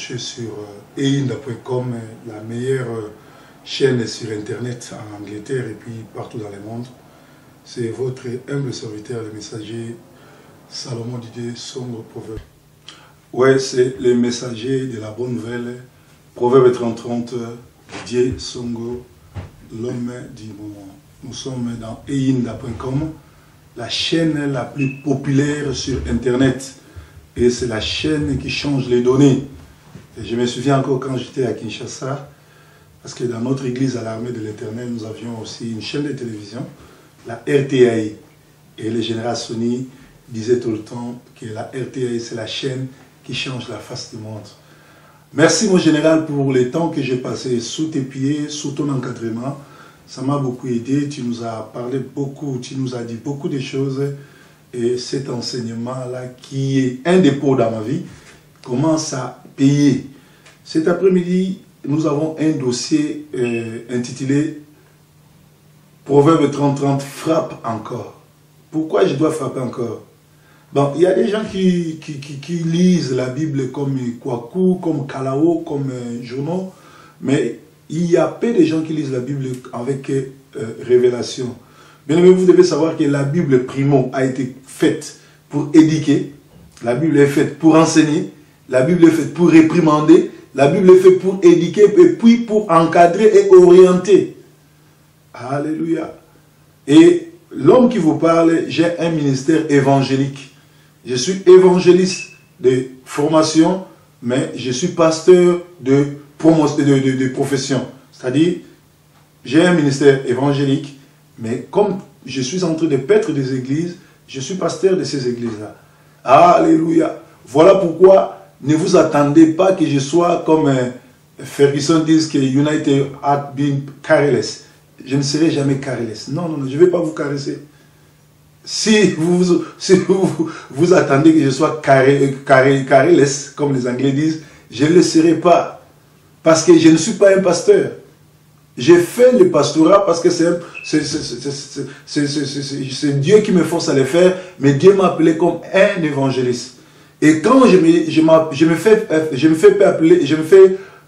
branché sur einda.com, la meilleure chaîne sur Internet en Angleterre et puis partout dans le monde. C'est votre humble serviteur, le messager Salomon Didier Songo Proverbe. Ouais, c'est le messager de la bonne nouvelle. Proverbe 30-30, Didier Songo, l'homme du moment. Nous sommes dans einda.com, la chaîne la plus populaire sur Internet. Et c'est la chaîne qui change les données. Et je me souviens encore quand j'étais à Kinshasa, parce que dans notre église à l'armée de l'Éternel, nous avions aussi une chaîne de télévision, la RTI. Et le général Sony disait tout le temps que la RTI, c'est la chaîne qui change la face du monde. Merci mon général pour le temps que j'ai passé sous tes pieds, sous ton encadrement. Ça m'a beaucoup aidé, tu nous as parlé beaucoup, tu nous as dit beaucoup de choses. Et cet enseignement-là, qui est un dépôt dans ma vie, commence à payer. Cet après-midi, nous avons un dossier intitulé Proverbe 30-30, frappe encore. Pourquoi je dois frapper encore? Bon, il y a des gens qui lisent la Bible comme Kwaku, comme Kalao, comme journaux, mais il y a peu de gens qui lisent la Bible avec révélation. Bien aimé, vous devez savoir que la Bible primo a été faite pour éduquer, la Bible est faite pour enseigner, la Bible est faite pour réprimander, la Bible est faite pour éduquer et puis pour encadrer et orienter. Alléluia. Et l'homme qui vous parle, j'ai un ministère évangélique. Je suis évangéliste de formation, mais je suis pasteur de profession. C'est-à-dire, j'ai un ministère évangélique. Mais comme je suis en train de paître des églises, je suis pasteur de ces églises-là. Alléluia. Voilà pourquoi ne vous attendez pas que je sois comme Ferguson dit que United had been careless. Je ne serai jamais careless. Non, non, non, je ne vais pas vous caresser. Si vous attendez que je sois careless, comme les Anglais disent, je ne le serai pas. Parce que je ne suis pas un pasteur. J'ai fait le pastorat parce que c'est Dieu qui me force à le faire, mais Dieu m'a appelé comme un évangéliste. Et quand je me fais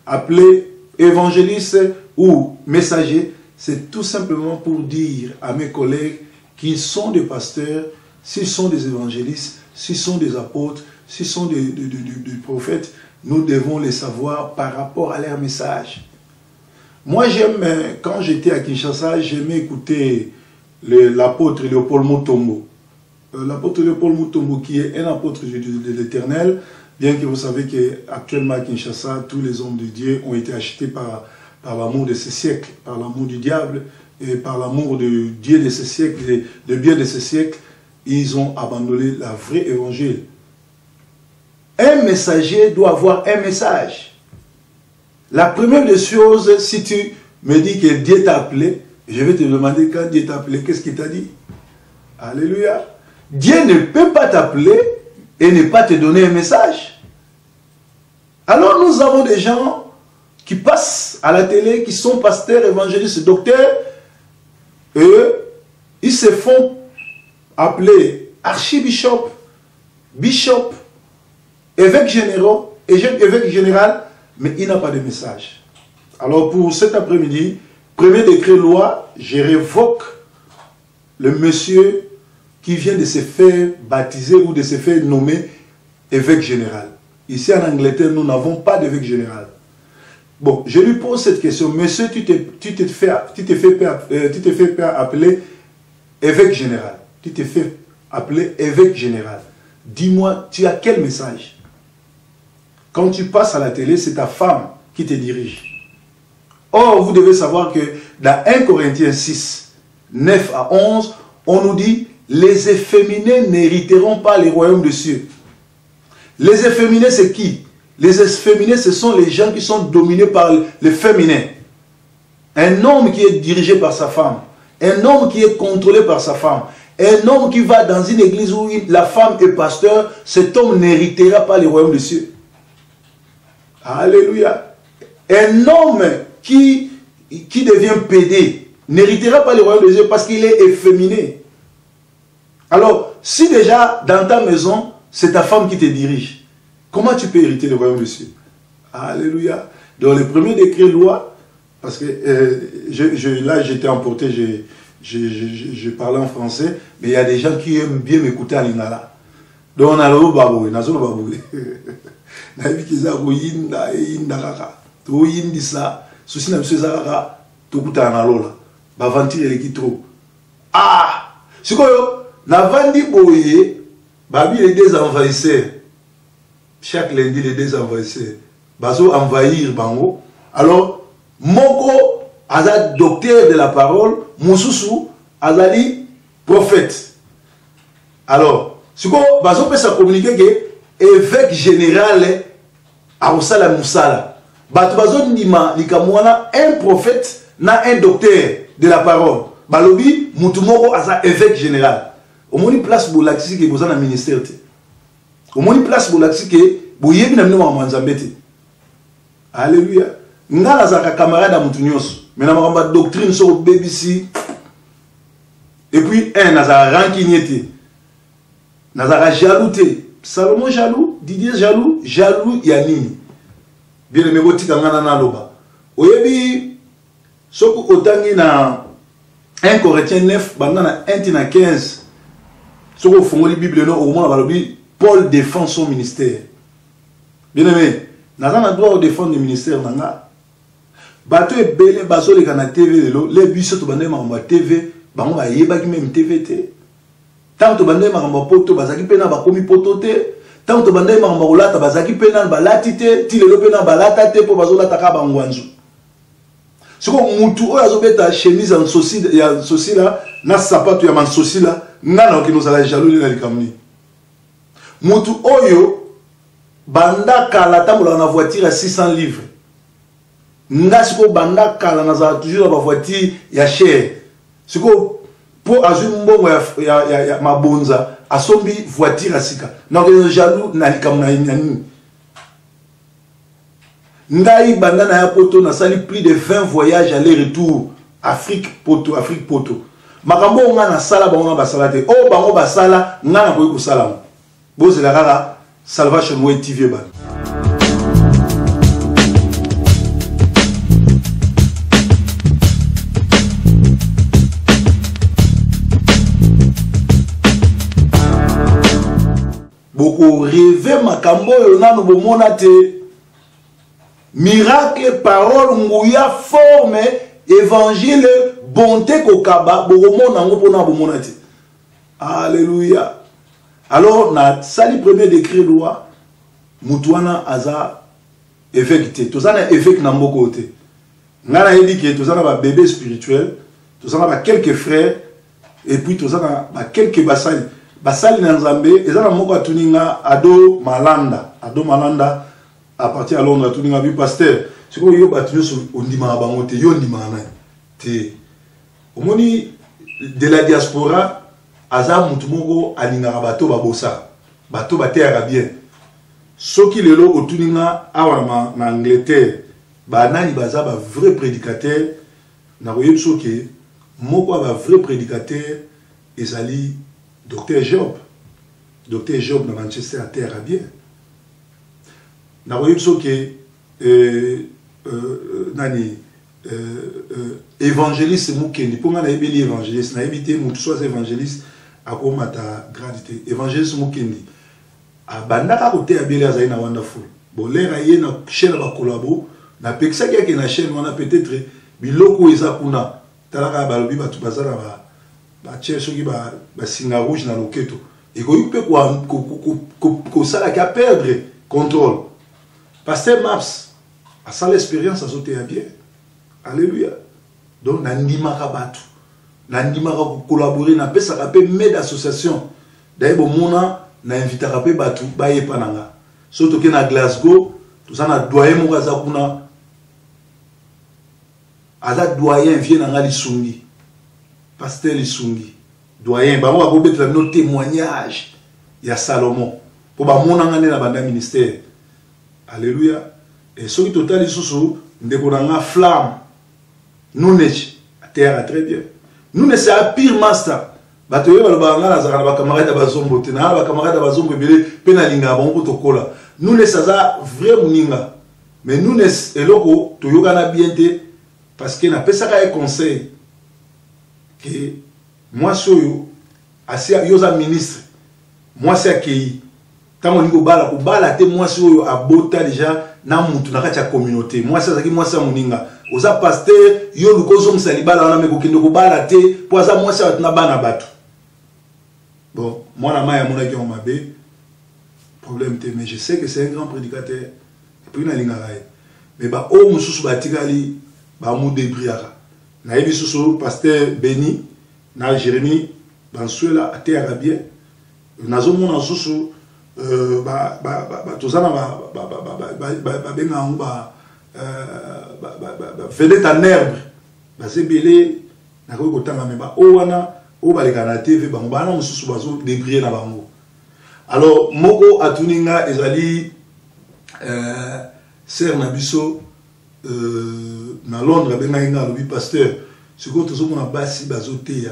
appeler évangéliste ou messager, c'est tout simplement pour dire à mes collègues qu'ils sont des pasteurs, s'ils sont des évangélistes, s'ils sont des apôtres, s'ils sont des prophètes, nous devons les savoir par rapport à leur message. Moi, j'aime, quand j'étais à Kinshasa, j'aimais écouter l'apôtre Léopold Mutombo. L'apôtre Léopold Mutombo, qui est un apôtre de l'Éternel, bien que vous savez qu'actuellement à Kinshasa, tous les hommes de Dieu ont été achetés par l'amour de ce siècle, par l'amour du diable, et par l'amour de Dieu de ce siècle, de bien de ce siècle, ils ont abandonné la vraie évangile. Un messager doit avoir un message. La première des choses, si tu me dis que Dieu t'a appelé, je vais te demander quand Dieu t'a appelé, qu'est-ce qu'il t'a dit? Alléluia. Dieu ne peut pas t'appeler et ne pas te donner un message. Alors nous avons des gens qui passent à la télé, qui sont pasteurs, évangélistes, docteurs, et ils se font appeler archibishop, bishop, évêque général, mais il n'a pas de message. Alors pour cet après-midi, premier décret loi, je révoque le monsieur qui vient de se faire baptiser ou de se faire nommer évêque général. Ici en Angleterre, nous n'avons pas d'évêque général. Bon, je lui pose cette question. Monsieur, tu t'es fait appeler évêque général. Tu t'es fait appeler évêque général. Dis-moi, tu as quel message? Quand tu passes à la télé, c'est ta femme qui te dirige. Or, vous devez savoir que dans 1 Corinthiens 6, 9 à 11, on nous dit « Les efféminés n'hériteront pas les royaumes des cieux ». Les efféminés, c'est qui? Les efféminés, ce sont les gens qui sont dominés par le féminin. Un homme qui est dirigé par sa femme. Un homme qui est contrôlé par sa femme. Un homme qui va dans une église où la femme est pasteur, cet homme n'héritera pas les royaumes des cieux. Alléluia. Un homme qui devient pédé n'héritera pas le royaume de Dieu parce qu'il est efféminé. Alors, si déjà dans ta maison, c'est ta femme qui te dirige, comment tu peux hériter le royaume de Dieu? Alléluia. Dans le premier décret loi, parce que là j'étais emporté, je parlais en français, mais il y a des gens qui aiment bien m'écouter à l'ingala. Donc on a le baboué, on a le baboué. On a vu qu'ils ont yinda et yinda kaka. To yindi ça, souci na monsieur Zara, to kuta na lola. Ba ventile les qui trop. Ah, c'est quoi yo? Na vandi boye, babi les deux envahisseurs. Chaque lundi les deux envahisseurs. Bazo envahir bango. Alors Moko azad docteur de la parole, Moussoussou azali prophète. Alors, ce qu'on va se communiquer que évêque général a Osala Moussala. Batouazon Nima, Likamouana, un prophète, na un docteur de la parole. Balobi, Moutoumoko aza évêque général. Au moins, une place pour l'axi qui est besoin d'un ministère. Au moins, une place pour l'axi qui est bouillé bien à Manzambete. Alléluia. Nga nazaka camarade à Moutounios. Mais na ma doctrine sur BBC. Et puis, un nazara rancuniété. Nazara jalouté. Salomon jaloux, Didier jaloux, jaloux Yanini. Bien aimé, vous tika ngana na loba. Oyebi, soku otangi na 1 Corinthiens 9, bandana 1 tina 15. Soku fongoli Bible no, au moins balobi, Paul défend son ministère. Bien aimé, nazana droit au défendre le ministère nanga. Bato e belé baso le kana TV lo, les biso to bandé ma TV, bango ba yeba ki même TV te. Tant que bandé maramba poto bazaki pena bakomi poto te, tant que bandé maramba olata bazaki pena balati te, ti lelo pena balata te po bazolata ka bangwanzu. Siko mutu oyo azobeta chemise en sosi ya sosi la na sapato ya man sosi la ngana ki nous ala jaloux na likamni. Mutu oyo banda kala tambola na voiture à 600 livres. Nga siko banda kala na za toujours ba voiture ya cher. Siko pour azur mbongo ya mabonza asombi voiture asika na ko jaloux na likamna nani ngai banda na ya poto na sali plus de 20 voyages aller-retour Afrique poto makambo nga na sala bango ba sala te o bango ba sala nga na ko sala boze la kaka Salvation Way TV ba. Beaucoup rêver makambo yonano bomona te miracle parole nguya forme évangile bonté kokaba bomona ngo pona bomona te. Alléluia. Alors na sali premier décret loi mutuana aza évêque te tozana évêque na mboko te ngana yedi ke tozana ba bébé spirituel tozana ba quelques frères et puis tozana ba quelques basali basali na nzambe ezana moko atuninga ado malanda à partir à Londres atuninga bi pasteur siko yo batunyo so ondima bango te yo ndima na te omoni de la diaspora aza mutu moko alingaka bato babosa bato bateyaka bien soki lelo otuninga awa na Angleterre banani baza ba vrai prédicateur na koyebi soki moko ba vrai prédicateur ezali Docteur Job na Manchester à terre à bien. Na voyez ce que nani évangéliste mukendi pour nga na ebeli évangéliste na ebité mutu soit évangéliste akomata gradité évangéliste mukendi abandaka kote abeli azali na wonderful bolera ye na chaîne ba collabo na pekisa ki na chaîne wana peut-être biloko eza kuna talaka balobi batu bazala ba cherche qui ba singa rouge na loketo et ko yupe ko sala ka perdre contrôle pasteur Maps a ça l'expérience a sauté à bien. Alléluia. Donc nandima ka batu nandima ka collaborer na pesa ka pe med association daibo mona na invita ka pe batu ba yepa nanga surtout que na Glasgow tout ça na doyen mo za kuna aza doyen vient na lisungi pasteur Lisungi, doyen, bah on va mettre nos témoignages. Il y a Salomon. Pour bah mon angane na banda ministère. Alléluia. Et ce qui total ici sous, nous avons flamme. Nous n'est terre très bien. Nous n'est c'est un pire master. Bah tu vois le banga la zara ba camarade ba zombo tena ba camarade ba zombo belé penalinga ba on tokola. Nous n'est ça vrai muninga. Mais nous, eloko, toyokana bien te, parce que n'a pas ça un conseil que moi soyo, assez yosa ministre, moi c'est accueilli. Tant on dit au bala te moi soyo a bota déjà na mutu na kati ya communauté. Moi c'est ça qui moi c'est moninga. Oza pasteur yo lukozo msalibala wana mekokende ko bala te, pour ça moi c'est na bana batu. Bon, moi la maya mona qui on mabe problème te, mais je sais que c'est un grand prédicateur. Et puis na lingarai. Mais ba o mususu batikali ba mu debriaka. Na yebi susu pasteur Béni na Jérémie bansuela ate arabien. Nazo mona susu tozana benga ba vedette en herbe basebele na ko kotanga meba o wana o baleka na TV bango bana mususu bazo débrier na bango. Alors moko atuninga ezali sœur Nabiso na Londres benga inga lobi pasteur siko tozomona basi bazoteya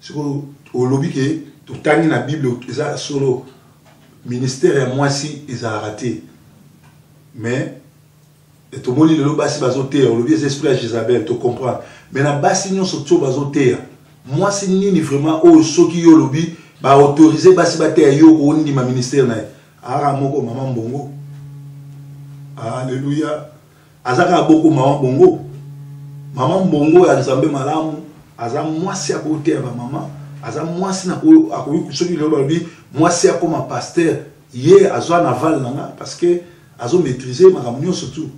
siko o lobi ke totangi na Bible eza solo ministère ya mwasi eza raté mais to moni le basi bazoteya o lobi eza esprit ya Jézabel to comprendre mais na basi nyonso to bazoteya mwasi nini vraiment o soki yo lobi ba autoriser basi bateya yo ko ndima ministère na ara moko mama mbongo. Alléluia. Azaka boko mama bongo. Mama mbongo ya nzambe malamu aza mwasi ya koteya ba mama. Aza mwasi na ko akoyi soki le babi mwasi ya comme pasteur ye azwa naval nanga parce que azo maîtriser makamnyo surtout.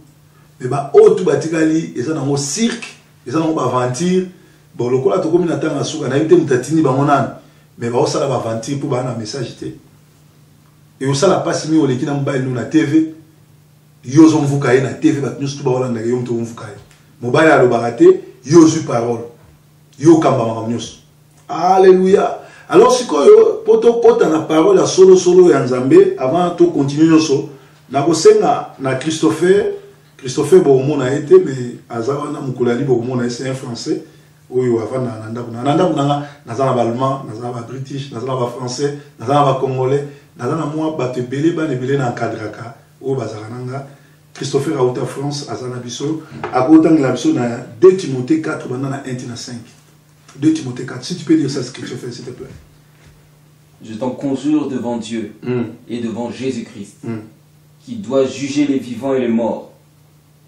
Mais ba o tu batikali eza nango cirque, eza nango ba aventure. Bon lokola to komi na tanga suka na yite mutatini ba monana. Mais ba osala ba aventure pour ba na message te. Et osala passe mi oleki na mobile no na TV. Yozo mvuka ye na TV bat news to ba wala ndage yo mto mvuka ye. Mobile alo barate yozu parole. Yo kamba makamnyo. Alléluia. Alors si koyo poto na parole ya solo ya Nzambe avant to continuer noso na kosenga na Christopher Bomona été mais azawa na mukulali Bomona c'est un français oyo avant na nanda nazana ba allemand nazana ba british nazana ba français nazana ba congolais nazana moi ba te belé na kadraka o bazarananga Christopher Aouta France azana biso akotanga la biso na 2 Timothée 4 banana 1 na 5. 2 Timothée 4. Si tu peux dire ça, Christopher, s'il te plaît. Je t'en conjure devant Dieu et devant Jésus-Christ, qui doit juger les vivants et les morts,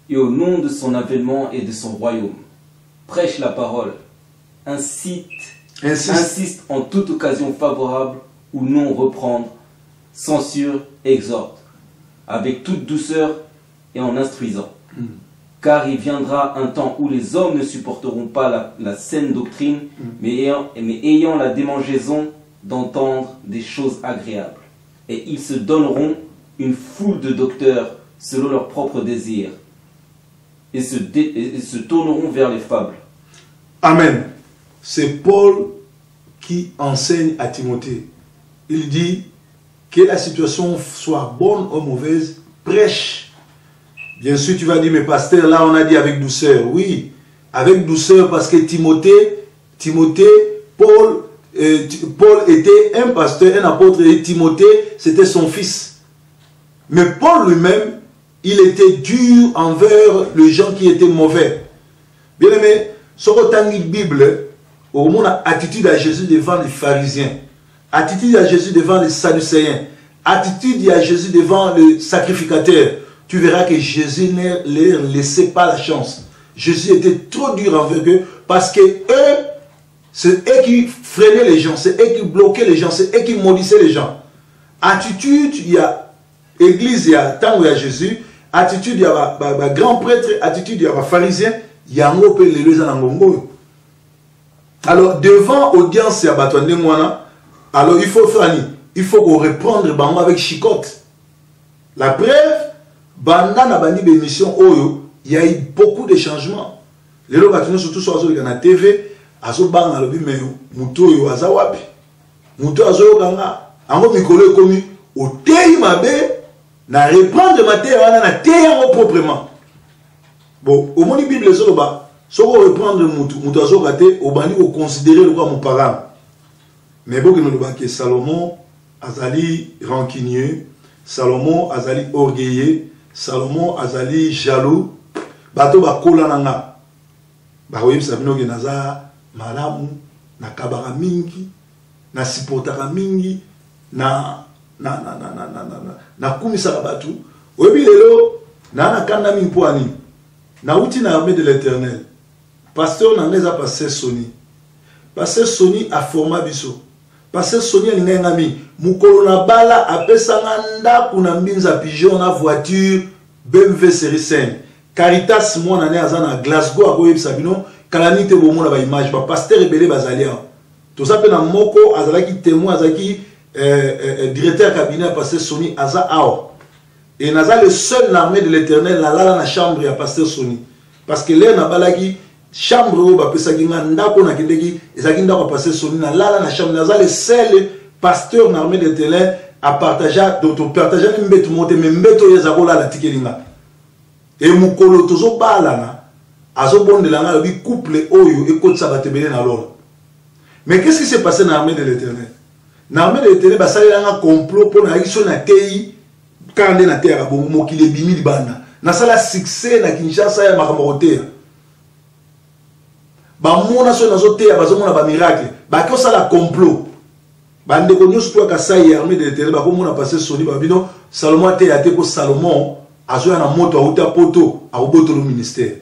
et au nom de son avènement et de son royaume. Prêche la parole, insiste en toute occasion favorable ou non reprendre, censure, exhorte, avec toute douceur et en instruisant. Car il viendra un temps où les hommes ne supporteront pas la saine doctrine, mais ayant la démangeaison d'entendre des choses agréables. Et ils se donneront une foule de docteurs selon leurs propres désirs, et se tourneront vers les fables. Amen. C'est Paul qui enseigne à Timothée. Il dit que la situation soit bonne ou mauvaise, prêche. Bien sûr, tu vas dire, mais pasteur, là, on a dit avec douceur. Oui, avec douceur, parce que Paul était un pasteur, un apôtre, et Timothée, c'était son fils. Mais Paul lui-même, il était dur envers les gens qui étaient mauvais. Bien aimé, sur la Bible, au monde a attitude à Jésus devant les pharisiens, attitude à Jésus devant les sadducéens, attitude à Jésus devant les sacrificateurs. Tu verras que Jésus ne leur laissait pas la chance. Jésus était trop dur envers eux parce que eux, c'est eux qui freinaient les gens, c'est eux qui bloquaient les gens, c'est eux qui maudissaient les gens. Attitude, il y a église, il y a tant où il y a Jésus, attitude, il y a grand prêtre, attitude, il y a pharisien, il y a un peu les deux en. Alors, devant audience, il y a Batouane Mouana, alors il faut faire, il faut reprendre Bango avec chicotte. La preuve, Banda na bandi bémission oyo, il y a eu beaucoup de changements. Les gens qui surtout sur la TV, azo banga lobi me muto yo azawapi. Muto azo kanga, ango mikolo komi o teyi mabe na reprendre maté wana na teya proprement. Bon, au moni Bible solo ba, soko reprendre muto azo kate o bandi ko considérer le comme parent. Mais bon que nous le que Salomon azali rancunieux, Salomon azali orgueilleux. Salomon azali jaloux bato bakola nanga baoyeb sabino ke naza malamu na kabara mingi na supportaka mingi na kumisaka bato oyebi lelo na kanda mingi po ani na uti na armée de l'Éternel pasteur na ngeza pasteur Sony a forma biso pasteur Sony alinga ngami mukolo na bala apesanga ndako na mbinza pigeon na voiture BMW série 5 Caritas mwana ne azana Glasgow akoyebisa bino kalani te bomona ba image ba pasteur ebele bazalia to ça pe na moko azalaki témoin azaki directeur cabinet pasteur Sony aza awa et naza le seul l'armée de l'Éternel la la chambre ya pasteur Sony parce que là na balaki chambre ba pesaki nga ndako na kindeki ezaki ndako pasteur Sony na la na chambre naza le seul pasteur na armée de l'Éternel à partager donc partager mbeto monte mbeto yezakola la tikelinga et mukolo tozo balana azo bondelanga lobi couple oyo ekotsa batebele na lolo. Mais qu'est-ce qui s'est passé dans l'armée de l'Éternel? Dans l'armée de l'Éternel basali un complot pour na iso na tei kande na terre bongo mokile bimi libanda na sala succès na Kinshasa ya makamorotea ba mona so nazo teya bazo mona ba miracle ba ko sala complot bande ko nyusu to ka sai armée de l'Éternel ba ko mona passer Sony ba bino Salomon teya te ko Salomon azo na moto auta poto a oboto le ministère.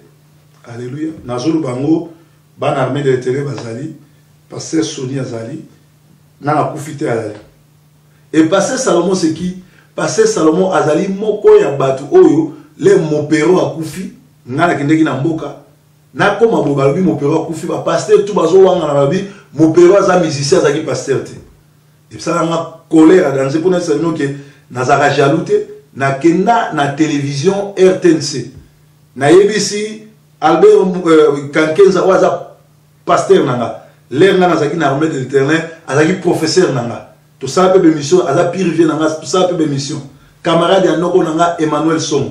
Alléluia. Nazulu bango ban armée de l'Éternel bazali passer Sony azali na la kufite azali et passer Salomon c'est qui? Passer Salomon azali moko ya batu oyo le mopero akufi ngana kindeki na mboka na koma bo balobi mopero akufi ba pasteur tout bazo wanga na babi mopero aza musicien azaki pasteur te et ça na colère dans ce point ça no que nazara jaloute na kenda na télévision RTNC na yebisi Albert Kankenza waza pasteur nanga l'air na nazaki na armée de l'Éternel azaki professeur nanga tout ça peut mission aza pire vient nanga tout ça peut mission camarade ya noko nanga Emmanuel Som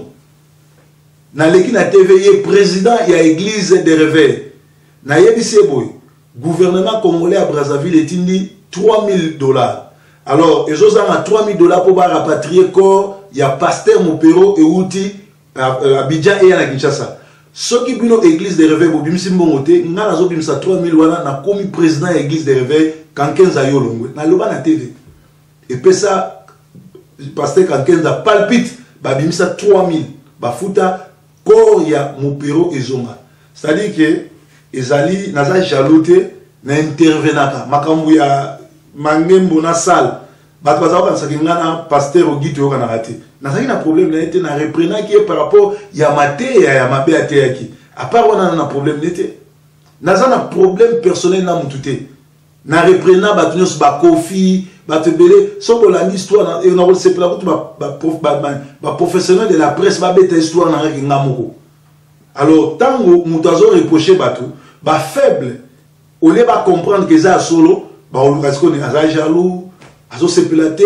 na leki na TVE président ya église de réveil na yebisi boy gouvernement congolais à Brazzaville etindi $3000 alors ils ont 3000 $ pour rapatrier corps ya pasteur Mopero et outi Abidjan et à Kinshasa. Ce qui bino église de réveil bobimisi mbongote nga nazo bimisa 3000 wana na komi président ya église de réveil Kankenza Yolongwe na loba na TV et puis ça pasteur Kankenza palpite babimisa 3000 bafuta corps ya Mopero ezonga c'est-à-dire que ezali naza jaloute na intervenaka makambu ya mangembo na salle bato bazao kanisa kingana pasteur ogito yoka na rate nazaki na problème na été na reprenant qui est par rapport ya mate ya mabe ate yaki à part wana na problème n'était naza na problème personnel na mutute na reprenant bato nyos ba kofi bato belé soko la histoire et on a se pla ba professionnel de la presse ba beta histoire na nga moko alors tango mutazo reprocher bato ba faible au lieu ba comprendre que ça solo ba on parce qu'on est à jaloux azo se platé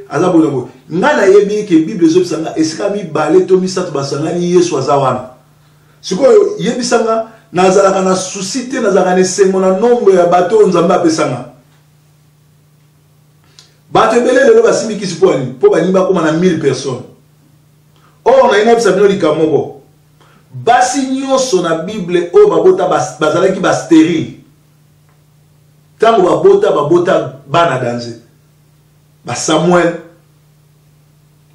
aza bolabo ngana yebi ke bible zo bisanga esika mi balé to mi satu basanga ni Yesu azawana sikoyo yebi sanga nazalaka na suscité nazalaka ne sengo na nombre ya bato nzamba pesanga bato belé lelo basimi kisiponi po banimba koma na 1000 personnes or na ina bisabino likamoko basi nyonso na bible o babota bazalaki ba stérile tango babota bana danger ba Samuel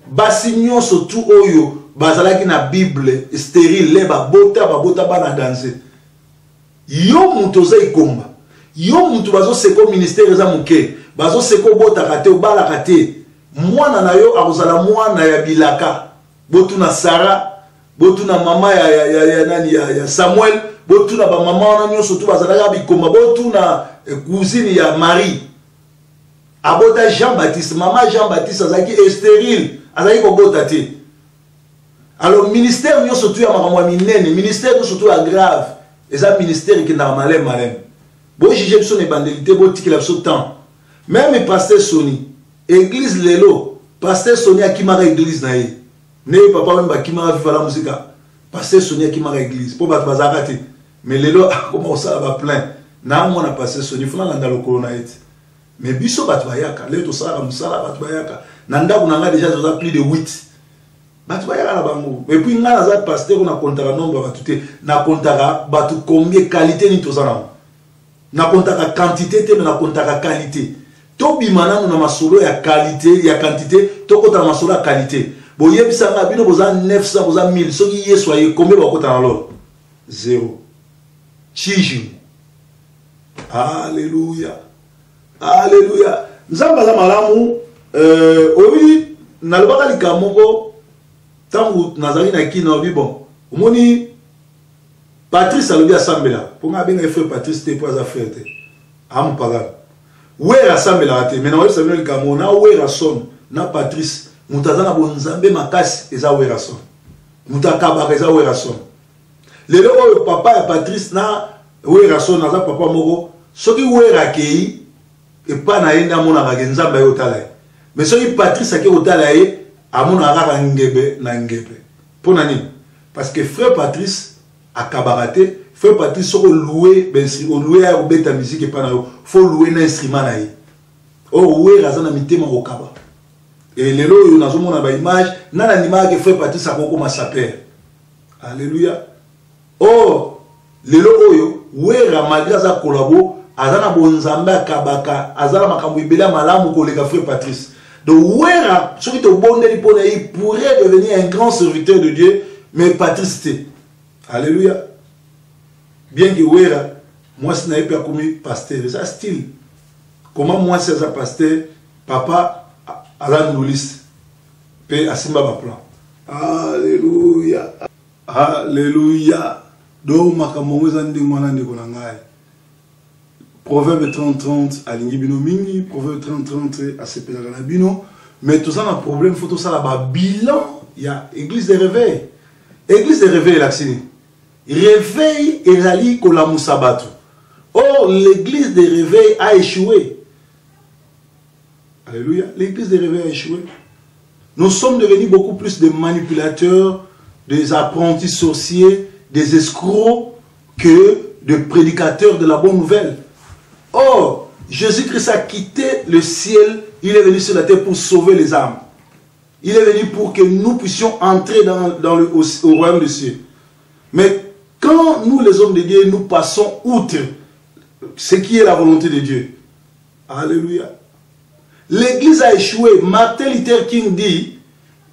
basi nyonso tu oyo bazalaki na bible stérile le babota bana danger yo muto za ikomba yo muto bazo seko ministère za muke bazo seko bota kate obala kate mwana na yo akozala mwana ya bilaka botu na Sara botu na mama ya Samuel botu na ba mama wana nyonso tu bazalaka bikomba botu na cousine ya Marie abota Jean-Baptiste maman Jean-Baptiste azaki stérile azaki ko bota te alors ministère nyo surtout ya makamwa minene ministère surtout ya grave eza ministère qui na malem bo juger biso ne bandelité bo tikela biso temps même pasteur Sony église lelo pasteur Sony akimaka église na ye ne papa même bakimaka viva la musique pasteur Sony akimaka église po ba bazaka te mais lelo comment ça va plein na mona pasteur Sony funa landa lokolo na ete mais biso bato bayaka lelo to sala musala bato bayaka na ndako nanga déjà plus de 8 Batu bayaka na bango. Et puis nga naza pasteur on a kontaka nombre batu te, na kontaka batu combien qualité ni tozana. Na kontaka quantité te, mais na kontaka qualité. To bimana na masolo ya qualité, ya quantité, to kota na masolo ya qualité. Bo yebisa nga bino boza 900, boza 1000, soki yeso aye combien ba kota na lo? 0. Chiji. Alléluia. Alléluia. Nzamba za malamu obi na lobaka likamoko tangu nazali na kino bi bon. Omoni Patrice alobi asambela. Ponga benga frère Patrice te po za frère te. Am paga. Wera asambela te. Mena obi sabino likamo na wera son na Patrice mutazana bonzambe makasi eza wera son. Mutakaba eza wera son. Lelo oyo papa ya Patrice na wera son na za papa moko soki wera kei et pas na yenda mona ka nzamba yo tala. Mais soki Patrice ake otala ye amona kaka ngebe na ngebe. Pona nini? Parce que frère Patrice a kabarate, frère Patrice soko louer ben si on louer a obeta musique et pas na yo, faut louer un instrument na ye. Oh wera za na mitema ko kaba. Et lelo yo nazo mona ba image na na image que frère Patrice akoko ma saper. Alléluia. Oh lelo oyo wera malgré za collabo azana bonzambe akabaka azala makambo ibela malamu koleka frère Patrice. Donc wera soki to bondeli pona il pourrait devenir un grand serviteur de Dieu mais Patrice te. Alléluia. Bien que wera moi ce n'est pas comme pasteur, ça style. Comment moi c'est un pasteur papa azan noulis pe asimba ba plan. Alléluia. Alléluia. Do makambo ngezandi mwana ndeko na ngai. Proverbe 30-30 à l'ingibino mingi, Proverbe 30-30 à sepela galabino, mais tout ça a un problème, il faut tout ça là-bas. Bilan, il y a église de réveil. Église de réveil, là, réveil et rali kola musabato. Or, l'église de réveil a échoué. Alléluia. L'église de réveil a échoué. Nous sommes devenus beaucoup plus des manipulateurs, des apprentis sorciers, des escrocs que de prédicateurs de la bonne nouvelle. Or, Jésus-Christ a quitté le ciel, il est venu sur la terre pour sauver les âmes. Il est venu pour que nous puissions entrer au royaume des cieux. Mais quand nous, les hommes de Dieu, nous passons outre ce qui est la volonté de Dieu. Alléluia. L'église a échoué. Martin Luther King dit,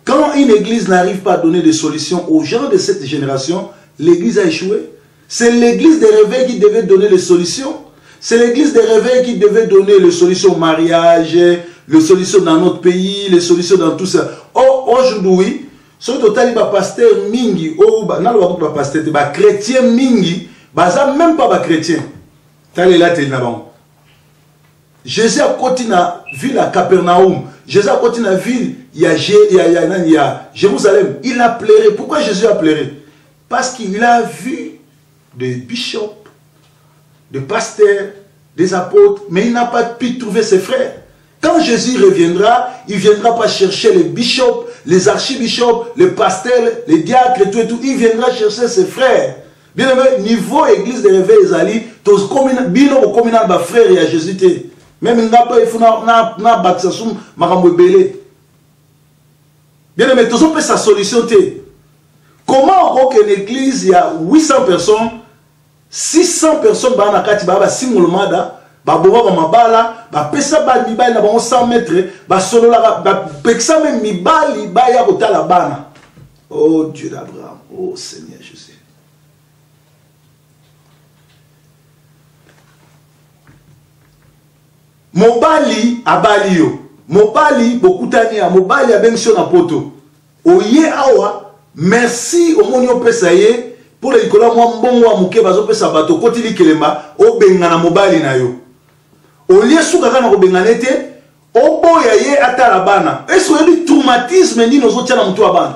quand une église n'arrive pas à donner des solutions aux gens de cette génération, l'église a échoué. C'est l'église des réveils qui devait donner les solutions. C'est l'église des réveils qui devait donner les solutions au mariage, les solutions dans notre pays, les solutions dans tout ça. Oh, aujourd'hui, ce total, il pasteur mingi, oh, non, pas pasteur, bah chrétien mingi, bah ça même pas chrétien. T'allez là, t'es là-bas. Jésus a continué à ville à Capernaum. Jésus a continué à ville, il y a Jérusalem. Il a pleuré. Pourquoi Jésus a pleuré? Parce qu'il a vu des bishops, des pasteurs, des apôtres, mais il n'a pas pu trouver ses frères. Quand Jésus reviendra, il ne viendra pas chercher les bishops, les archibishops, les pasteurs, les diacres et tout. Il viendra chercher ses frères. Bien aimé, niveau église de réveil, Ezali, tous bino au communal ba frère et à Jésus. Même il n'a pas il faut na baptisation makambo belé. Bien aimé, tous on peut sa solution té. Comment on qu'une église il y a 800 personnes, 600 personnes ba na kati ba singolmada, ba boba ba mabala, ba pesa ba mibali na ba 100 mètres, ba solola ba peksa même mibali ba ya kotala bana. Oh Dieu d'Abraham, oh Seigneur Jésus. Mobali abali yo. Mobali bokutani ya mobali abengisho na poto. Oye awa merci au monio pesaye pour les kola mwa mbongo wa muke bazo pesa bato kotili kelema o bengana mobali na yo. Olie suka kana ko bengana te o boya ye atala bana. Eso yebi traumatisme ni nozo tia na mtu abana.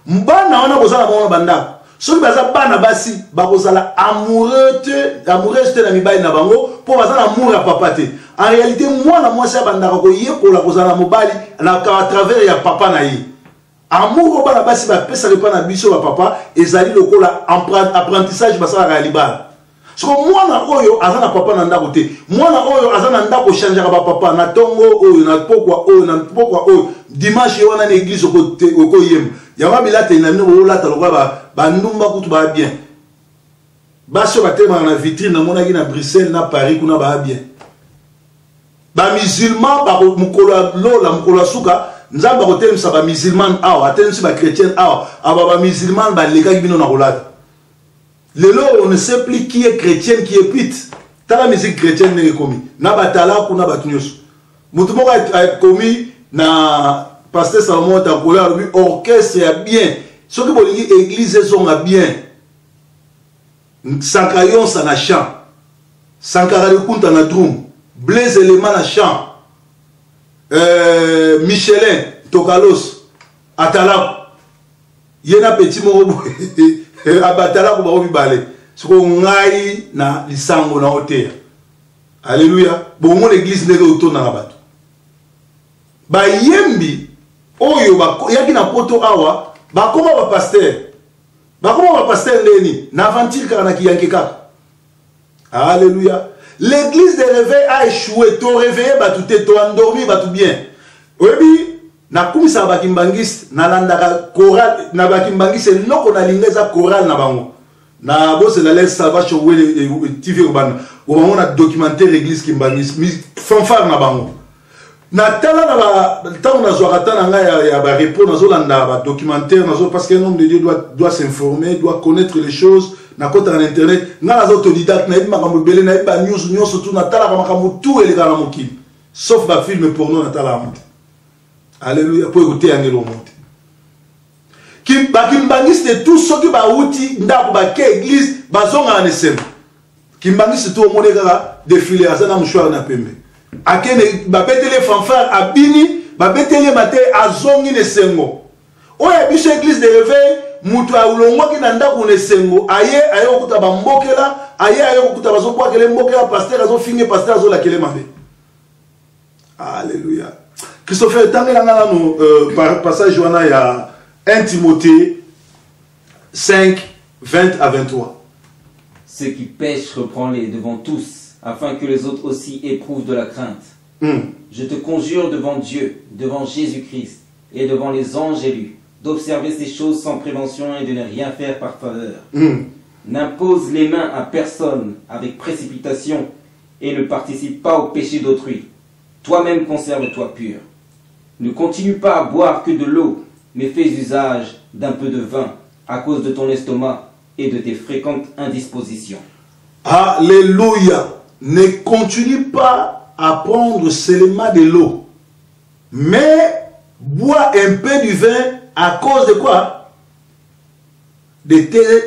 Mbana wana bozala bona banda. Soki baza bana basi bakozala amoureuse te na mibali na bango po bazala amour ya papa te. En réalité mwana mwasi abandaka koyekola kozala mobali na à travers ya papa na ye. Amour bana basi bapesa lepa na biso ba papa ezali lokola apprentissage basalaka ya libala. Ce que moi na oyo azana papa na ndako te. Moi na oyo azana ndako changer ba papa na tongo oyo na pokwa oyo dimanche wana na église oko yem. Yama bilate na mino bo lata lokwa ba ndumba kutu ba bien. Baso ba tema na vitrine na mona ki na Bruxelles na Paris kuna ba bien. Ba musulman ba mukolo lola mukolo suka nzamba ko temisa ba musulman awa atensi ba chrétien awa aba ba musulman ba leka bino na rolata. Lelo on ne sait plus qui est chrétien qui est pite. Tala musique chrétienne n'est commis. Na batala kuna batunyos. Mutu moko a commis na pasteur Salomon Takola lui orchestre ya bien. Ce que bolingi église sont a bien. Sankayon sa na chant. Sankara de kunta na drum. Blaise élément na chant. Michelin Tokalos Atala. Yena petit moko abatala ko ba bale siko ngai na lisango na hotel. Alléluia. Bon mon église ndenge otona na bato ba yembi oyo ba yaki na poto awa ba koma ba pasteur ndeni na aventure kana ki yanke kaka. Alléluia. L'église de réveil a échoué. To réveiller ba tout to endormi ba tout bien. Oyebi na kumisa bakimbangiste na landaka choral na bakimbangiste loko na lingeza choral na bango na bose la laisse salvation wele TV urban o na documentaire église kimbangiste fanfare na bango na tala na ba tant na zoata na nga ya ba repos na zolanda ba documentaire na zo parce que un homme de Dieu doit s'informer, doit connaître les choses na kota na internet na la autodidacte na ibma kambo belé na ibba news surtout na tala kama kambo tout ele kana mokili sauf ba film porno na tala amte. Alléluia. Pour écouter un élo monte. Qui bakimbangiste tout ce qui ba outi ndako ba ke église bazonga anesem. Kimbangiste tout au monde kaka défilé azana mshwara na pembe. Akene ba betele fanfare abini ba betele mate azongi nesengo. Oya biso église de réveil mutu aulongo ki na ndako nesengo aye okuta ba mbokela aye okuta bazo kwa kele mbokela pasteur azo finge pasteur azo la kele mabe. Alléluia. Christopher, tant que nous passage il y a 1 Timothée 5, 20 à 23. Ceux qui pêchent, reprends-les devant tous, afin que les autres aussi éprouvent de la crainte. Je te conjure devant Dieu, devant Jésus-Christ et devant les anges élus, d'observer ces choses sans prévention et de ne rien faire par faveur. N'impose les mains à personne avec précipitation et ne participe pas au péché d'autrui. Toi-même conserve-toi pur. Ne continue pas à boire que de l'eau, mais fais usage d'un peu de vin à cause de ton estomac et de tes fréquentes indispositions. Alléluia. Ne continue pas à prendre seulement de l'eau, mais bois un peu du vin à cause de quoi?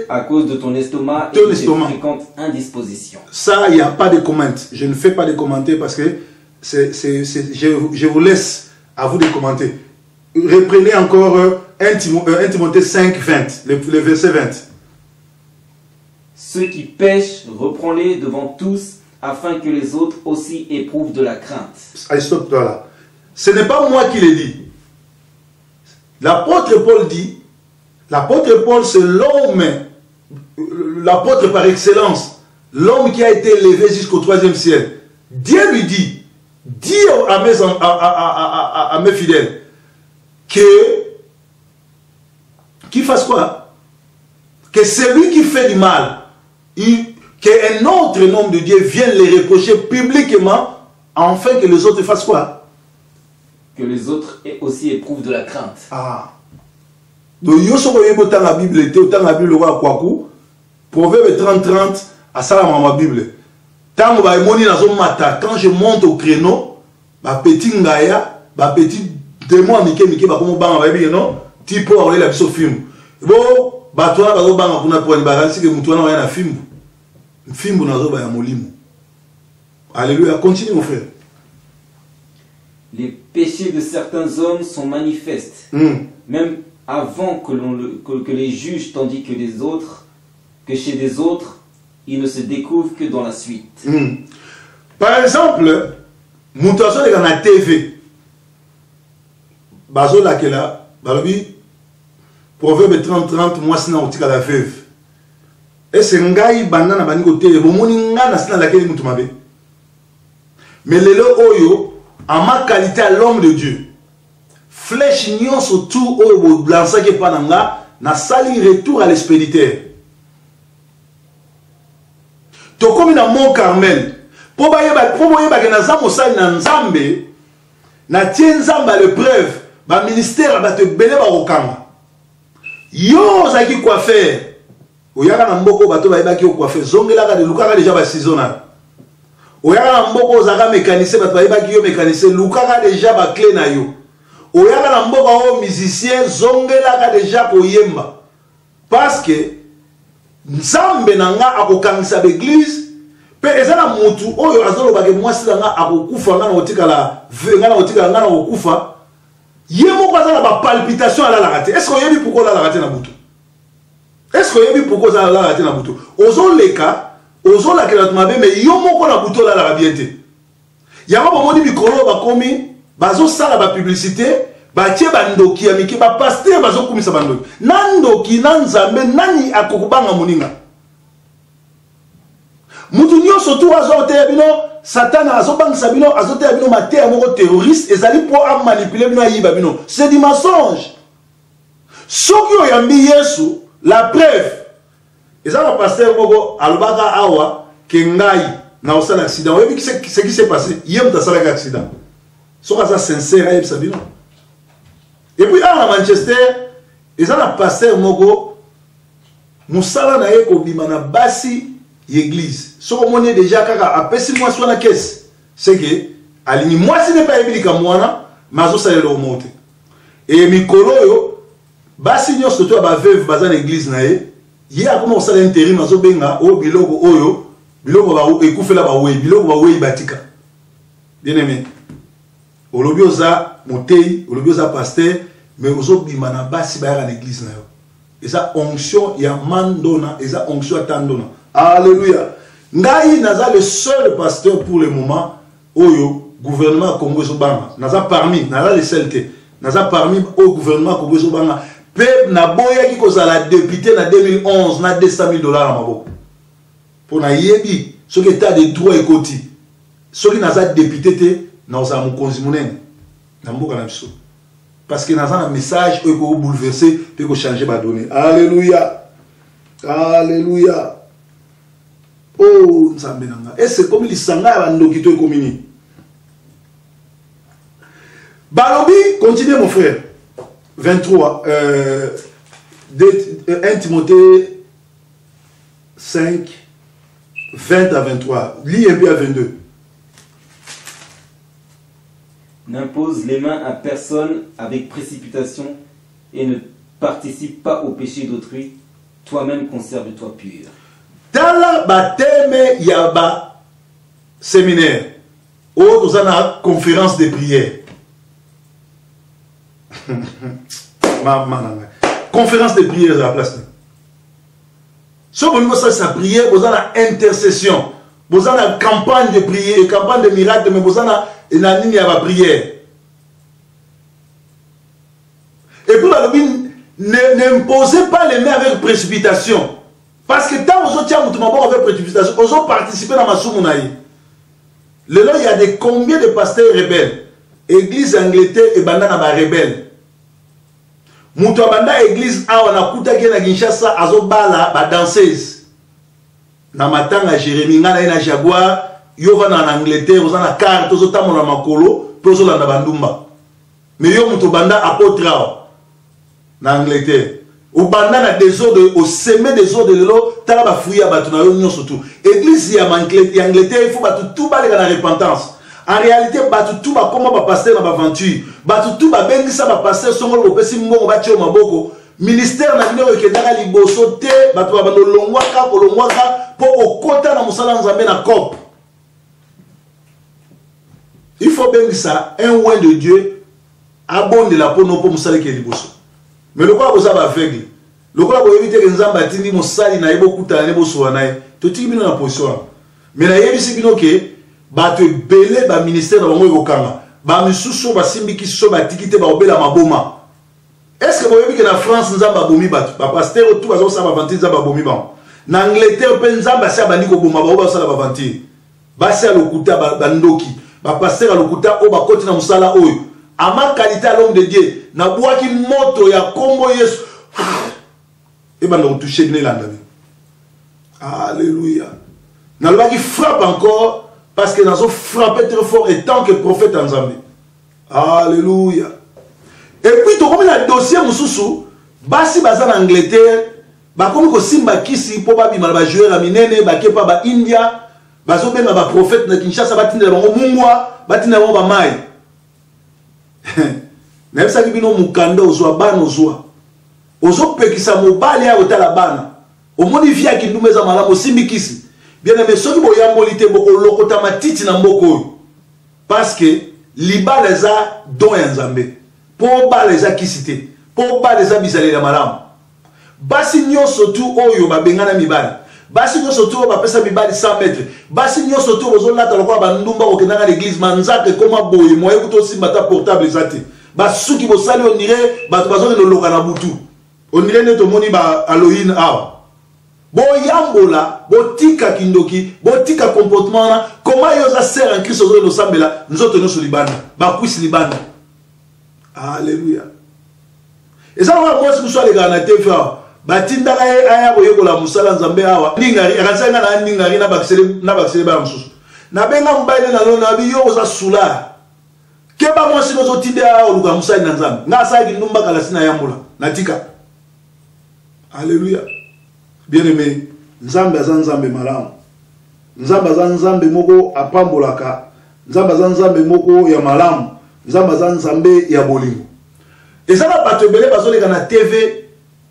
À cause de ton estomac et de tes fréquentes indispositions. Ça, il n'y a pas de commentaires. Je ne fais pas de commentaires parce que je vous laisse à vous de commenter. Reprenez encore 1 Timothée 5, 20, le verset 20. Ceux qui pêchent, reprends-les devant tous, afin que les autres aussi éprouvent de la crainte. Allez, stop-toi là. Ce n'est pas moi qui le dis. L'apôtre Paul dit, l'apôtre Paul c'est l'homme, l'apôtre par excellence, l'homme qui a été élevé jusqu'au 3e ciel. Dieu lui dit, dis à mes fidèles qu'il fasse quoi? Que celui qui fait du mal, qu'un autre homme de Dieu vienne les reprocher publiquement, afin que les autres fassent quoi? Que les autres aussi éprouvent de la crainte. Donc, il y a autant la Bible était, autant la Bible roi Kwaku, Proverbe 30-30, à ça ma Bible. Quand je monte au créneau, ma petit ngaya, ma petit démon Mike, comme non, type on la film. Bon, toi, film Alléluia, continue mon frère. Les péchés de certains hommes sont manifestes, même avant que les juges, tandis que chez les autres, ils ne se découvrent que dans la suite. Par exemple, Moutazo est dans la TV. Bazo la kela, balobi, Proverbe 30-30, moi c'est dans la veuve. Est-ce que ngai bandana bani côté bomoni nga na sina laquelle mutu mabe. Mais lelo oyo en ma qualité à l'homme de Dieu. Flèche nyonso tout oyo bo lancer ke pananga na sali retour à l'expéditeur. To comme na Mont Carmel. Po boyeba ke na za mosali na Nzambe na tie Nzamba l'épreuve ba ministère ba te belé ba okanga. Yo zaki quoi faire? Oyaka na mboko bato bayebaki ko coiffer zongelaka de lukaka déjà ba saisonal. Oyaka na mboko zaka mécanicien bato bayebaki yo mécanicien lukaka déjà ba clé na yo. Oyaka na mboko o musicien zongelaka déjà ko yemba. Parce que Nzambe nanga akokangisa l'église pe ezana mutu oyo azoloba ke mwasi nanga akokufa ngana otikala venga na otikala ngana okokufa. Yemo kwa za ba palpitation ala la raté. Est-ce que yebi pourquoi la raté na butu? Est-ce que vous avez pourquoi ça a été na buto? Ozo leka, ozo la kela tumabe, mais yo moko na buto la rabiente. Yama ba moni mikolo ba komi, bazo sala ba publicité, ba tie ba ndoki ya miki ba pasteur bazo kumisa ba ndoki. Nandoki nanzambe nani akokubanga muninga. Mutu nyonso tu azo te bino, Satana azo bangisa bino, azo te bino maté moko terroriste, ezali pour a manipuler bino yiba bino. C'est du mensonge. Soki oyambi Yesu la preuve, et ça le pasteur Mogo Albaka Awa Kengai na un accident. Vous voyez ce qui s'est passé? Hier, il y a un accident. C'est sincère, et puis à Manchester, et ça le pasteur Mogo Moussala na ye kobimana basi l'église. Ce qu'on est déjà kaka apesi moi sur la caisse, c'est que alini moi si n'est pas ébilika moi mais azo ça le remonter. Et mikolo yo basi nyo soto ba veuve bazana église na ye a comment ça l'intérim azo benga o biloko oyo biloko ba ekufela ba we biloko ba we batika. Bien aimé, olobi oza motei olobi oza pasteur mais ozo bimana basi ba ya na église na yo. Et ça onction ya mandona et ça onction atandona. Alléluia. Ngai naza le seul pasteur pour le moment oyo gouvernement Congo Zobanga naza parmi naza le seul naza parmi au gouvernement Congo Zobanga. Peuple na boya qui cause la député na 2011 na $200 000 à maboko. Pour na yebi ce qui état de droit et côté. Ce qui n'a pas député te na osa mukonzi munene na mboka na biso. Parce que dans un message qui peut bouleverser peut changer ba donner. Alléluia. Alléluia. Oh Nzambe nanga. Et c'est comme lisanga ba ndoki to komini. Balobi, continue mon frère. 23, 1 Timothée 5, 20 à 23. Lis un peu à 22. N'impose les mains à personne avec précipitation et ne participe pas au péché d'autrui. Toi-même conserve-toi pur. Dans la baptême, il y a un séminaire. Où nous avons une conférence de prière. Conférence de prière à la place. Si vous avez sa prière, vous avez une intercession. Vous avez une campagne de prière, une campagne de miracle, mais vous avez une ligne à la prière. Et puis, n'imposez pas les mains avec précipitation. Parce que tant que vous avez avec précipitation, vous avez participé dans ma soumounaï. Le il y a des combien de pasteurs rebelles. Église Angleterre et bandana ba rebelle. Mutu abanda église awa na kutaki na Kinshasa azobala ba danseuse. Na matanga Jérémie ngana na Jaguar, yo va na Angleterre, vous na carte ozotamo na makolo, pe ozolanda bandumba. Mais yo mutu banda apôtre na Angleterre. Ou banda na désordre au sommet des eaux de l'eau, tala ba fouya batu na yo nyonso tout. Église ya Angleterre, il faut batu tout ba na repentance. En réalité, tout va comme un pasteur dans l'aventure. Tout va bien que ça va passer sur le pesi mbongo batio maboko. Ministère na bino ekendaka liboso te, batu va bando longwaka kolongwaka po okota na musala nzambe na cop. Il faut bien que ça un oint de Dieu abonde la peau non pour musala ke liboso. Mais le quoi vous avez aveugle. Le quoi vous éviter que nzambe atindi musali na yebo kuta na boso na ye. To tiki bino na position. Mais na yebisi bino ke ba te belé ba ministère dans mo kanga ba misusu ba simbiki so ba tikite ba obela maboma. Est-ce que vous voyez que la France nzamba bomi ba pasteur tout bazo sa ba vantiza ba bomi ba na Angleterre pe nzambe asa bandi ko boma ba sala ba vantir basi ya lokuta bandoki ba pasteur lokuta o ba koti na musala oyo ama qualité à l'homme de Dieu na boaki moto ya kombo Yesu et ben on toucher ne la ndami. Alléluia. Na loi qui frappe encore parce que nous avons frappé très fort et tant que prophète en Zambie. Alléluia. Et puis tu comme le dossier mususu basi baza en Angleterre ba comme ko simba kisi po ba bima ba joueur minene ba kepa ba India bazo benga ba prophète na Kinshasa batinda bango mungwa batinda bango ba mai. Na yebisa bino mukanda ozwa bana ozwa ozo pekisa mobali ya otala bana omoni via kindumeza malamu simbikisi bien aimé soki boyamboli te boko lokota matiti na mboko parce que libala za don ya Nzambe po bala za kisite po bala za bizali na malamu basi nyonso tu oyo babengana mibali basi nyonso tu bapesa mibali 100 mètres basi nyonso tu bozolata lokwa bandumba okendanga l'église manzake koma boye moye kuto simba ta portable zate basuki bosali on dirait bato bazoke loka na butu on dirait neto moni ba Halloween awa boyambola botika kindoki botika comportement na comment yoza sert en Christ ozo no sambela nzoto nyonso libanda bakwisi libanda. Alléluia. Et ça va moi si vous soyez les gars fa batinda aya boyekola musala Nzambe awa ningari akasenga na ningari na bakisele ba mususu na benga mbaile na lona biyo oza sula keba moi si nozo tinde a oluka musala na Nzambe na sa ki ndumba kala sina yambola natika. Alléluia. Bien aimé, Nzambe aza Nzambe malamu. Nzambe aza Nzambe moko apambolaka. Nzambe aza Nzambe moko ya malamu. Nzambe aza Nzambe ya bolingo. Et ça va bato belé bazoleka na TV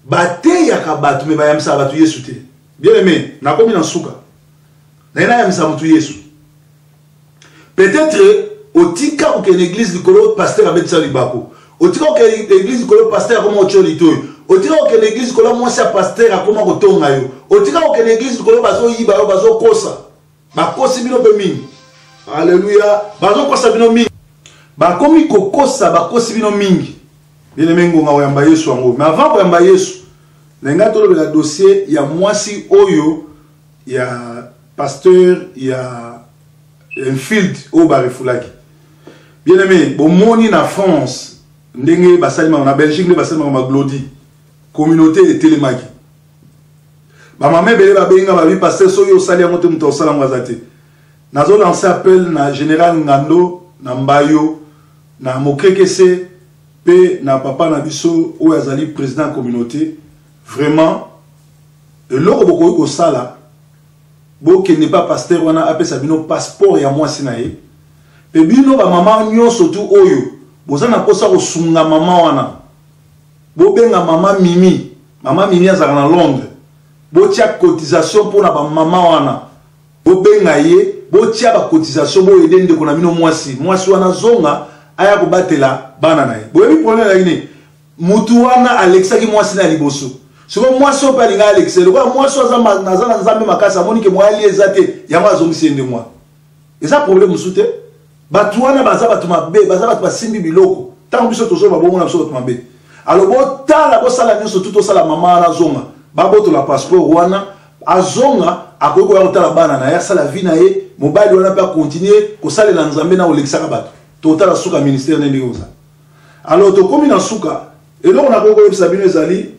bate yaka bato me bayamisa bato Yesu te. Bien aimé, na komi na suka. Na ina yamisa mutu Yesu. Peut-être otika ou que l'église du colo pasteur avec ça libako. Otika ou que l'église du colo pasteur comme ocho litoy. Otika ou que l'église colo moi c'est pasteur comme otonga yo. Otika ou que l'église du colo bazo yiba yo bazo kosa. Ba kosi bino pe mingi. Alléluia. Bazo kosa bino mingi. Ba komi kokosa ba kosi bino mingi. Bien aimé ngonga oyamba Yesu ango. Mais avant oyamba Yesu, nenga tolo le dossier ya mwasi oyo ya pasteur ya un field au barefulaki. Bien aimé, bomoni na France, ndenge basalima na Belgique ne basalima ma glodi. Communauté et télémaki. Ba mamé belé ba benga ba bi pasteur soyo sali amote muto sala ngwazate. Nazo lancer appel na général Ngando na Mbayo na Mokekese pe na papa na biso ou azali président communauté vraiment eloko boko ko sala bo qui n'est pas pasteur wana appelle ça bino passeport ya moi sinae pe bino ba mama nyonso tu oyo bozana kosa ko sunga mama wana bo benga mama Mimi azala na Londres bo tia cotisation pour na ba mama wana bo benga ye bo tia ba cotisation bo aider ndeko na bino mwasi wana zonga aya ko batela bana nae bo yebi problème la ini mutu wana Alexa ki mwasi na liboso siko mwasi opa linga Alexa le kwa mwasi azama nazana Nzambe makasa moni ke mwali ezate yama zongisende mwa eza problème musute batu wana baza batu mabe baza batu basimbi biloko tango biso tozo babongo na biso batu mabe alors bo tala bo sala nyonso tout sala mama na zonga baboto la passeport wana azonga akoyiko ya kotala bana na ya sala vie na ye mobali wana pe continuer ko sala na Nzambe na Alexa ka batu total suka ministère ndenge oza. Alors to komi na suka et donc on a beaucoup sabino ezali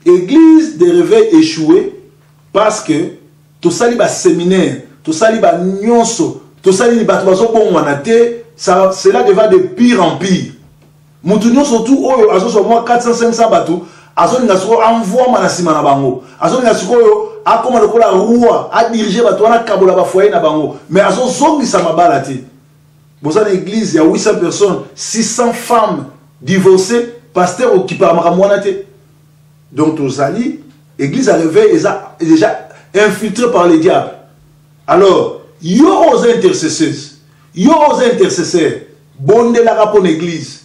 église de réveil échoué parce que to sali ba séminaire to sali ba nyonso to sali ba bazo bon wana te ça cela devient de pire en pire. Mutu nyonso tout oyo azo so moi 400 500 bato azo ninga soko envoi mana sima na bango azo ninga soko oyo akoma lokola roi a diriger bato wana kabola ba foyer na bango mais azo zongisa mabala te. Vous avez une église, il y a 800 personnes, 600 femmes divorcées, pasteur qui parle à donc, l'église à réveil est déjà infiltrée par les diables. Alors, il y a aux intercesseurs, bonne la rapport l'église.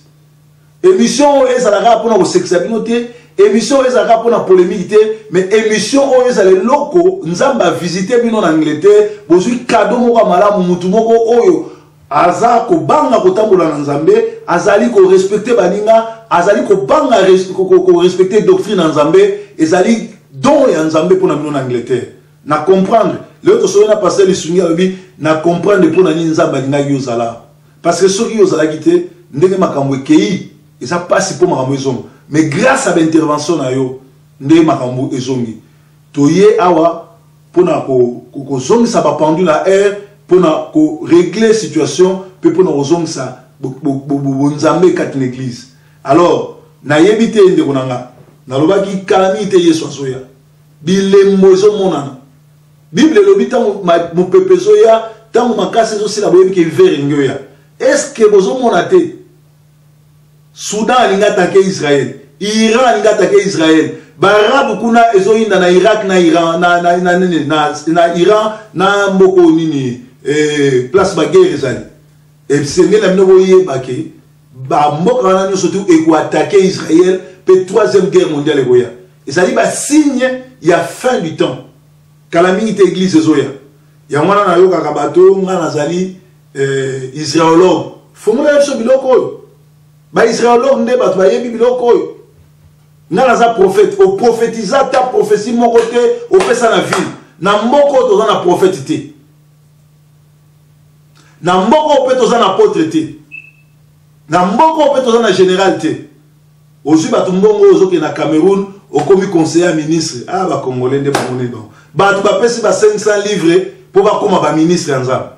Émission est à la rapport au sexualité, émission est à la rapport à la polémique, mais émission est à les locaux, nous avons visité en Angleterre, vous avez cadeau moko malamu mutu moko oyo. Aza ko banga ko tambola na Nzambe azali ko respecter baninga azali ko banga ko respecter doctrine na Nzambe ezali don ya nzambe pour na mino en Angleterre na comprendre l'autre soir na passer les sungi abi na comprendre pour na ni nzamba linga yozala parce que ceux qui yozala quitté ndenge makambo kei et ça passe pour makambo ezongi mais grâce à l'intervention na yo ndenge makambo ezongi toye awa pour na ko zongi ça va pendu la air pour na ko régler situation puis pour na zongi ça nzambe kat l'église alors na yebite ndeko nanga na lobaki calamité yeso soya bilembo ezomonana bible lobi tango mopepe zoya tango makasi ezosila boyebi ke vere ngoya est-ce que bozomona te Soudan alinga attaqué Israël, Iran alinga attaqué Israël, barabu kuna ezoyinda na Irak na Iran na Iran na mboko nini place ba guerre ezali et sengé la mnobo yebake ba mboka wana nyo surtout eko attaquer Israël pe troisième guerre mondiale goya ezali ba signe ya fin du temps calamité église ezoya ya mwana na yoka kabato ngana zali israéologue fongola yeso biloko ba israéologue nde bato bayebi biloko oyo ngana za prophète o prophétisa ta prophétie moko te o pesa na ville na mboko toza na prophète te na mboko pe toza na apôtre te na mboko pe toza na général te ozwi bato mbongo ozoke na Cameroun okomi conseiller ministre ah ba congolais nde bamoni donc bato bapesi ba 500 livres po bakoma ba ministre ya nzambe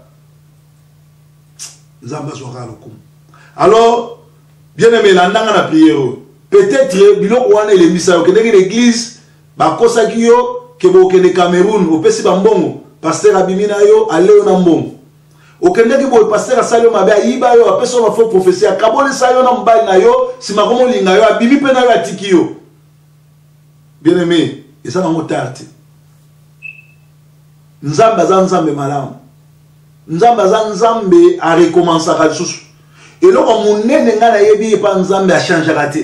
nzambe azwaka lokumu alors bien aimé la ndanga na prière peut-être biloko wana elemisa yo kendeki l'église bakosaki yo ke bokende Cameroun opesi bambongo pasteur abimina yo aleo na mbongo okendeki boye pasteur asali yo mabe ayiba yo apesi yo bafaux prophétie akabolisa yo na mobali na yo nsima komolinga yo abimi mpe na yo atiki yo bien aimé eza nango tard te nzambe aza nzambe malamu nzambe aza nzambe arekomansaka lisusu eloko monene nga na yebi epa nzambe achangeaka te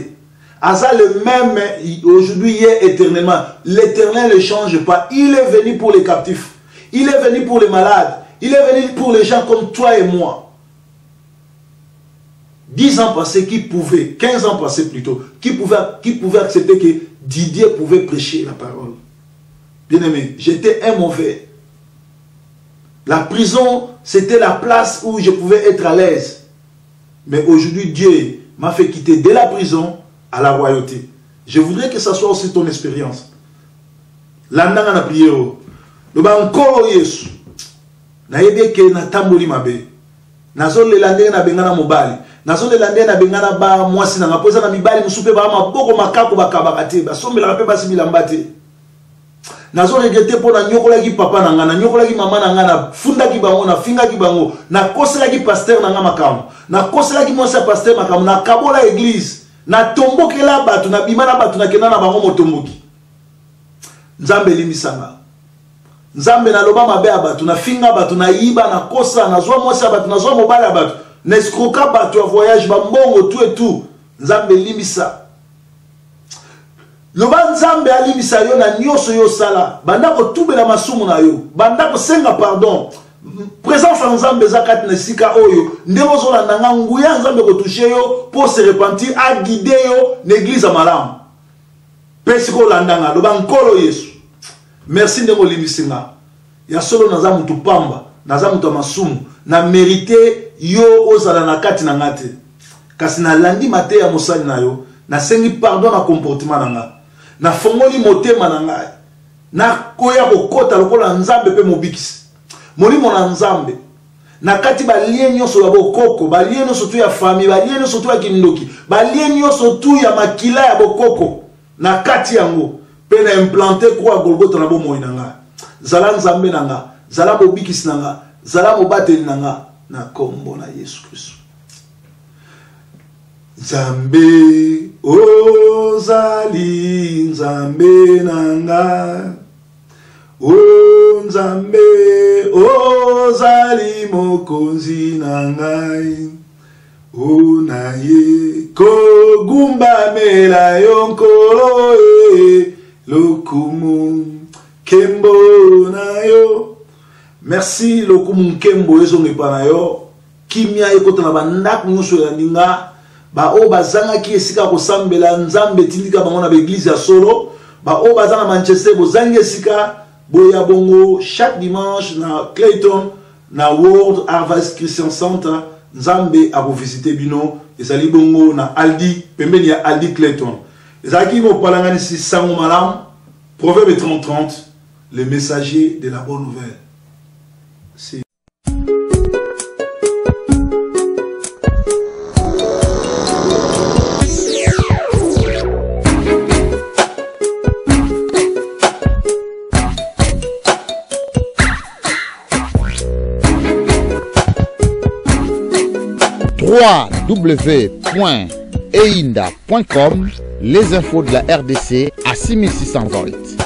aza le même aujourd'hui hier éternellement l'éternel ne change pas il est venu pour les captifs il est venu pour les malades il est venu pour les gens comme toi et moi 10 ans passés qui pouvaient 15 ans passés plutôt qui pouvaient accepter que Didier pouvait prêcher la parole bien aimé j'étais un mauvais la prison c'était la place où je pouvais être à l'aise mais aujourd'hui Dieu m'a fait quitter de la prison à la royauté. Je voudrais que ça soit aussi ton expérience. Landanga na prière. Le bankolo Yesu. Na yebie ke na tamboli mabe. Nazo le landenge na bengana mobali. Nazo le landenge na bengana ba mwasi na ngapoza na mibali musupe ba maboko makako bakabakate. Ba sombela pe basi bilambate. Nazo regrette po na nyokola ki papa na ngana, nyokola ki mama na ngana, funda ki bango na finga ki bango, na kosela ki pasteur na ngama kamo. Na kosela ki mwasi pasteur makamu na kabola église. Na tomboke la batu na bimana batu na kena na bango motomboki nzambe limisanga nzambe na loba mabe ya batu na finga batu na yiba na kosa na zwa mwasi ya batu na zwa mobali ya batu na escroka batu ya voyage bambongo tout et tout nzambe limisa loba nzambe alimisa yo na nyonso yo sala banda ko tubela masumu na yo banda ko senga pardon présence en Nzambe zakat na sika oyo ndemo zo la nanga nguya Nzambe ko toucher yo pour se repentir a guider yo l'église malamu pesiko landanga do bankolo Yesu merci ndemo limisinga ya solo na zamu tupamba na zamu to masumu na mérité yo ozala na kati na ngate kasi na landi mate ya mosali na yo na sengi pardon na comportement nanga na fongoli motema nanga na koya kokota lokola Nzambe pe mobikisi molimo na Nzambe na kati balie nyonso ya bokoko balie nyonso tu ya famille balie nyonso tu ya kindoki balie nyonso tu ya makila ya bokoko na kati yango pe na implanter kwa Golgotha na bomoi nanga zala Nzambe nanga zala bobikisi nanga zala mobateli nanga na kombo na Yesu Kristo Nzambe ozali Nzambe nanga O Nzambe ozali mokonzi na ngai o na ye kogumba mela yo nkolo e lokumu kembo na yo merci lokumu kembo ezongepa na yo kimia ekota na bandako nyonso ya ninga ba o bazanga ki esika kosambela Nzambe tindika bango na l'église ya solo ba o bazana Manchester bozangi esika boya bongo chaque dimanche na Clayton na World Harvest Christian Center nzambe a visiter bino ezali bongo na Aldi pembeni ya Aldi Clayton ezaki mo palangani si sango malam Proverbe 30-30 le messager de la bonne nouvelle. C'est 3w.einda.com, les infos de la RDC à 6600 volts.